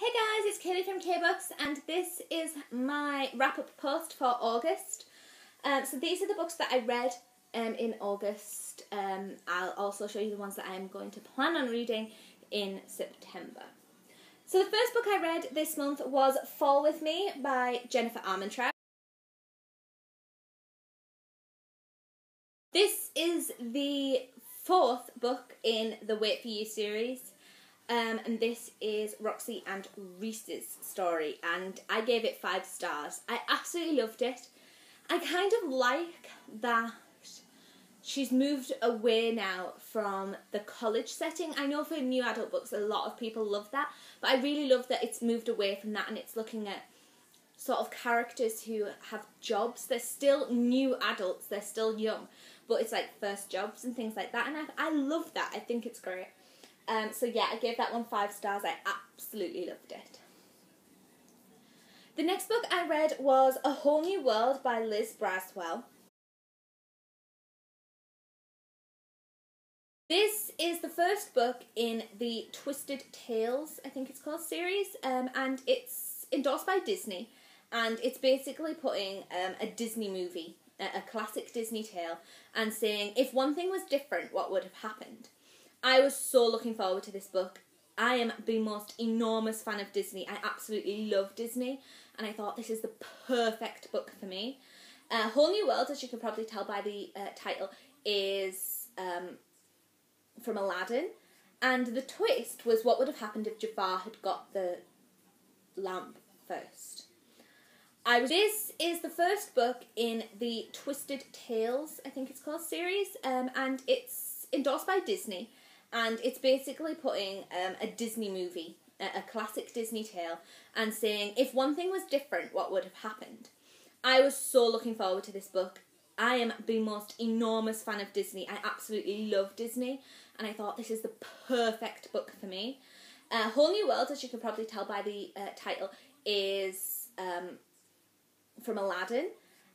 Hey guys, it's Kaylee from K-Books, and this is my wrap-up post for August. So these are the books that I read in August. I'll also show you the ones that I'm going to plan on reading in September. So the first book I read this month was Fall With Me by Jennifer Armentrout. This is the fourth book in the Wait For You series. And this is Roxy and Reese's story, and I gave it 5 stars. I absolutely loved it. I kind of like that she's moved away now from the college setting. I know for new adult books a lot of people love that, but I really love that it's moved away from that and it's looking at sort of characters who have jobs. They're still new adults, they're still young, but it's like first jobs and things like that, and I love that. I think it's great. So yeah, I gave that one 5 stars. I absolutely loved it. The next book I read was A Whole New World by Liz Braswell. This is the first book in the Twisted Tales, I think it's called, series, and it's endorsed by Disney, and it's basically putting a Disney movie, a classic Disney tale, and saying, if one thing was different, what would have happened? I was so looking forward to this book. I am the most enormous fan of Disney. I absolutely love Disney, and I thought this is the perfect book for me. Whole New World, as you can probably tell by the title, is from Aladdin, and the twist was what would have happened if Jafar had got the lamp first. This is the first book in the Twisted Tales, I think it's called, series, and it's endorsed by Disney. And it's basically putting a Disney movie, a classic Disney tale, and saying, if one thing was different, what would have happened? I was so looking forward to this book. I am the most enormous fan of Disney. I absolutely love Disney, and I thought this is the perfect book for me. Whole New World, as you can probably tell by the title, is from Aladdin,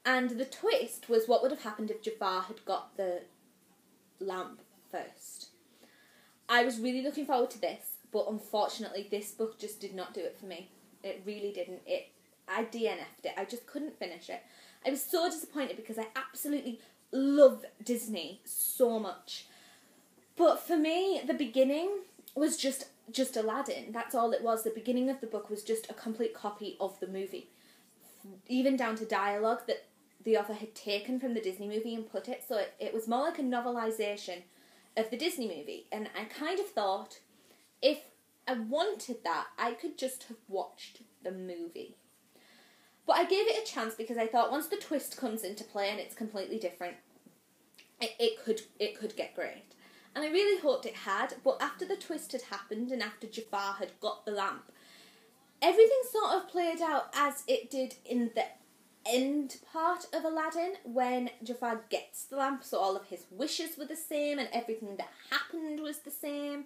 and the twist was what would have happened if Jafar had got the lamp first. I was really looking forward to this, but unfortunately this book just did not do it for me. It really didn't. I DNF'd it. I just couldn't finish it. I was so disappointed because I absolutely love Disney so much. But for me, the beginning was just Aladdin. That's all it was. The beginning of the book was just a complete copy of the movie. Even down to dialogue that the author had taken from the Disney movie and put it. So it was more like a novelisation of the Disney movie, and I kind of thought if I wanted that, I could just have watched the movie. But I gave it a chance because I thought once the twist comes into play and it's completely different, it could get great. And I really hoped it had, but after the twist had happened and after Jafar had got the lamp, everything sort of played out as it did in the end part of Aladdin when Jafar gets the lamp, so all of his wishes were the same and everything that happened was the same.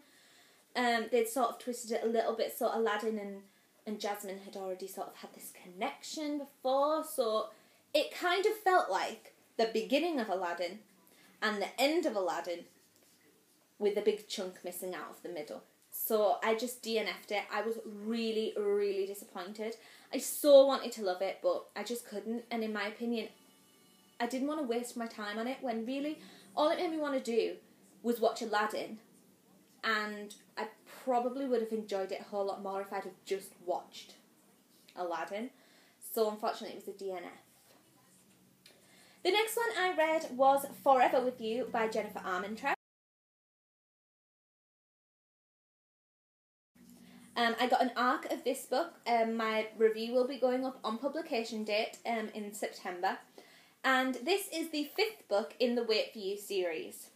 They'd sort of twisted it a little bit, so Aladdin and Jasmine had already sort of had this connection before, so it kind of felt like the beginning of Aladdin and the end of Aladdin with a big chunk missing out of the middle. So I just DNF'd it. I was really, really disappointed. I so wanted to love it, but I just couldn't. And in my opinion, I didn't want to waste my time on it when really all it made me want to do was watch Aladdin. And I probably would have enjoyed it a whole lot more if I'd have just watched Aladdin. So unfortunately it was a DNF. The next one I read was Forever With You by Jennifer Armentrout. I got an arc of this book. My review will be going up on publication date in September. And this is the 5th book in the Wait For You series.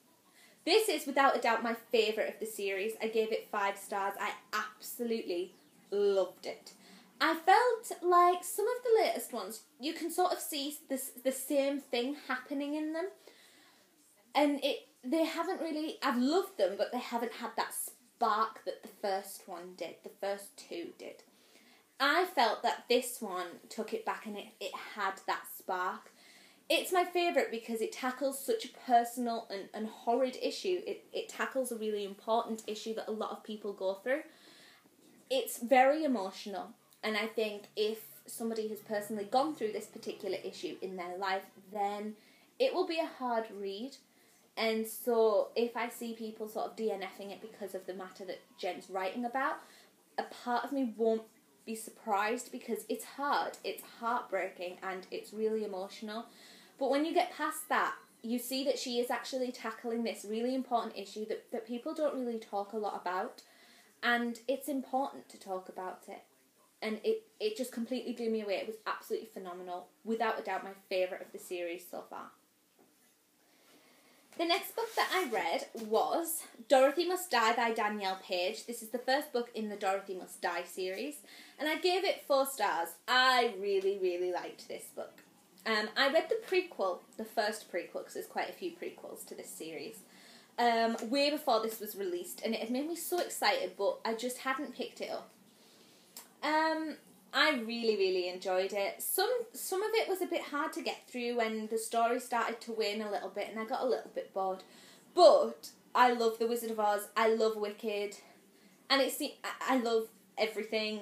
This is without a doubt my favourite of the series. I gave it 5 stars. I absolutely loved it. I felt like some of the latest ones, you can sort of see the same thing happening in them. And they haven't really, I've loved them, but they haven't had that spark that the first one did, the first 2 did. I felt that this one took it back and it had that spark. It's my favourite because it tackles such a personal and horrid issue. It tackles a really important issue that a lot of people go through. it's very emotional, and I think if somebody has personally gone through this particular issue in their life, then it will be a hard read. And so if I see people sort of DNFing it because of the matter that Jen's writing about, a part of me won't be surprised, because it's hard, it's heartbreaking, and it's really emotional. But when you get past that, you see that she is actually tackling this really important issue that people don't really talk a lot about, and it's important to talk about it. And it just completely blew me away. It was absolutely phenomenal. Without a doubt, my favourite of the series so far. The next book that I read was Dorothy Must Die by Danielle Page. This is the first book in the Dorothy Must Die series, and I gave it 4 stars. I really, really liked this book. I read the prequel, the first prequel, because there's quite a few prequels to this series, way before this was released, and it had made me so excited, but I just hadn't picked it up. I really, really enjoyed it. Some of it was a bit hard to get through when the story started to wane a little bit, and I got a little bit bored. But I love The Wizard of Oz. I love Wicked, and I love everything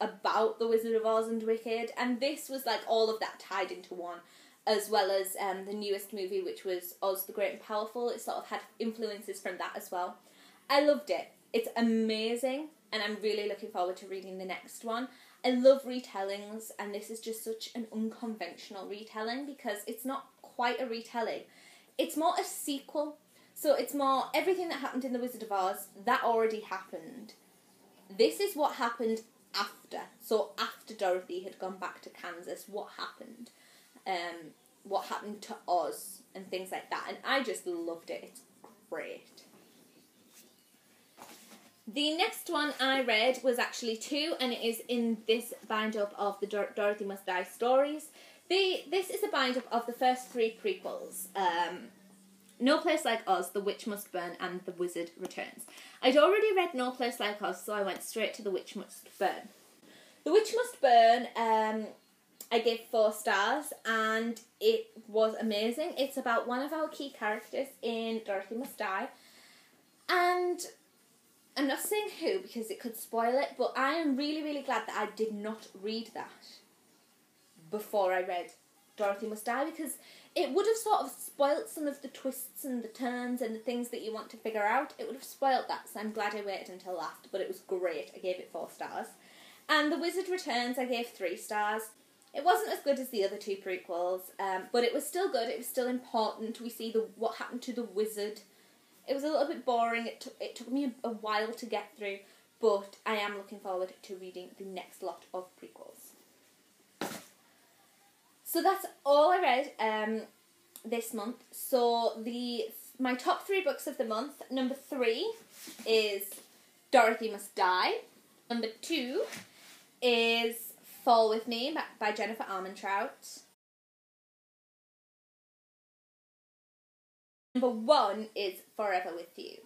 about The Wizard of Oz and Wicked, and this was like all of that tied into one, as well as the newest movie, which was Oz the Great and Powerful. It sort of had influences from that as well. I loved it. It's amazing, and I'm really looking forward to reading the next one. I love retellings, and this is just such an unconventional retelling, because it's not quite a retelling. It's more a sequel. So it's more everything that happened in The Wizard of Oz, that already happened. This is what happened after. So after Dorothy had gone back to Kansas, what happened? What happened to Oz and things like that. And I just loved it. It's great. The next one I read was actually 2, and it is in this bind-up of the Dorothy Must Die stories. This is a bind-up of the first 3 prequels. No Place Like Oz, The Witch Must Burn, and The Wizard Returns. I'd already read No Place Like Oz, so I went straight to The Witch Must Burn. The Witch Must Burn, I gave 4 stars, and it was amazing. It's about one of our key characters in Dorothy Must Die, and I'm not saying who because it could spoil it, but I am really, really glad that I did not read that before I read Dorothy Must Die, because it would have sort of spoilt some of the twists and the turns and the things that you want to figure out. It would have spoilt that, so I'm glad I waited until after, but it was great. I gave it 4 stars. And The Wizard Returns, I gave 3 stars. It wasn't as good as the other 2 prequels, but it was still good. It was still important. We see what happened to the wizard. It was a little bit boring. It took me a while to get through, but I am looking forward to reading the next lot of prequels. So that's all I read this month. So my top 3 books of the month. Number 3 is Dorothy Must Die. Number 2 is Fall With Me by Jennifer Armentrout. Number 1 is Forever With You.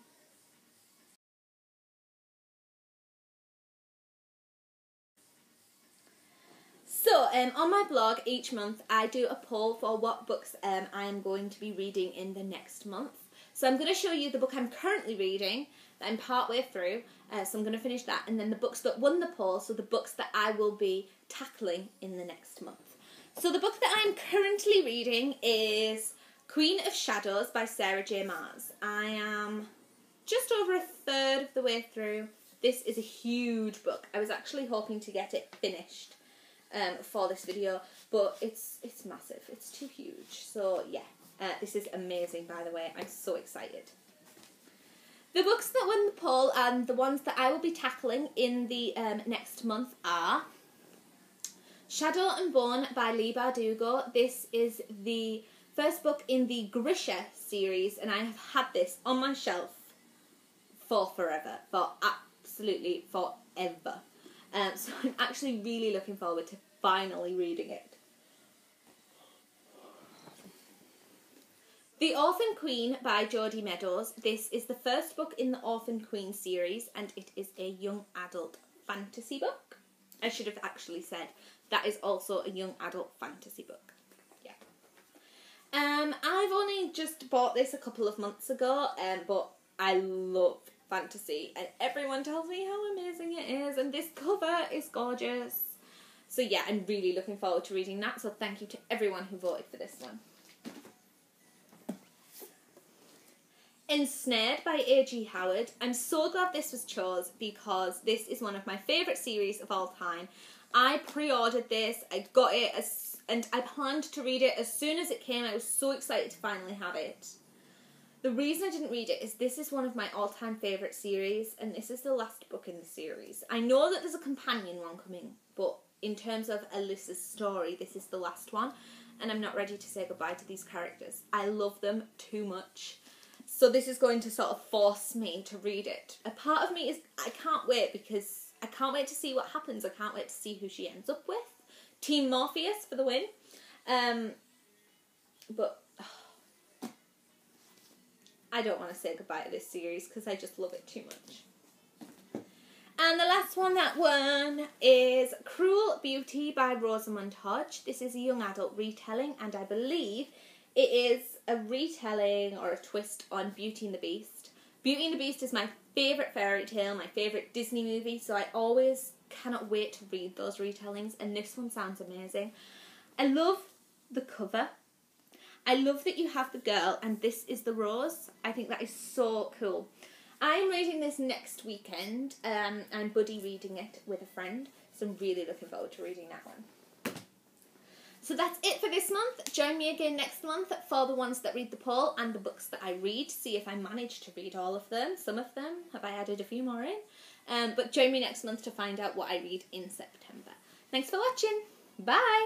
So, on my blog each month I do a poll for what books I am going to be reading in the next month. So I'm going to show you the book I'm currently reading, that I'm partway through, so I'm going to finish that, and then the books that won the poll, so the books that I will be tackling in the next month. So the book that I'm currently reading is Queen of Shadows by Sarah J. Maas. I am just over a third of the way through. This is a huge book. I was actually hoping to get it finished for this video, but it's massive. It's too huge. So yeah, this is amazing, by the way. I'm so excited. The books that won the poll and the ones that I will be tackling in the next month are Shadow and Bone by Leigh Bardugo. This is the first book in the Grisha series, and I have had this on my shelf for forever, for absolutely forever. So I'm actually really looking forward to finally reading it. The Orphan Queen by Jodie Meadows. This is the first book in the Orphan Queen series, and it is a young adult fantasy book. I should have actually said that is also a young adult fantasy book. Yeah. I've only just bought this a couple of months ago, but I love fantasy, and everyone tells me how amazing it is, and this cover is gorgeous. So yeah, I'm really looking forward to reading that, so thank you to everyone who voted for this one. Ensnared by A.G. Howard. I'm so glad this was chose because this is one of my favourite series of all time. I pre-ordered this, I got it, and I planned to read it as soon as it came. I was so excited to finally have it. The reason I didn't read it is this is one of my all-time favourite series, and this is the last book in the series. I know that there's a companion one coming, but in terms of Alyssa's story, this is the last one, and I'm not ready to say goodbye to these characters. I love them too much. So this is going to sort of force me to read it. A part of me is, I can't wait, because I can't wait to see what happens. I can't wait to see who she ends up with. Team Morpheus for the win. But I don't want to say goodbye to this series because I just love it too much. And the last one that won is Cruel Beauty by Rosamund Hodge. This is a young adult retelling, and I believe it is a retelling or a twist on Beauty and the Beast. Beauty and the Beast is my favourite fairy tale, my favourite Disney movie, so I always cannot wait to read those retellings, and this one sounds amazing. I love the cover. I love that you have the girl and this is the rose. I think that is so cool. I'm reading this next weekend. I'm buddy reading it with a friend, so I'm really looking forward to reading that one. So that's it for this month. Join me again next month for the ones that read the poll and the books that I read. See if I manage to read all of them. Some of them, have I added a few more in? But join me next month to find out what I read in September. Thanks for watching. Bye!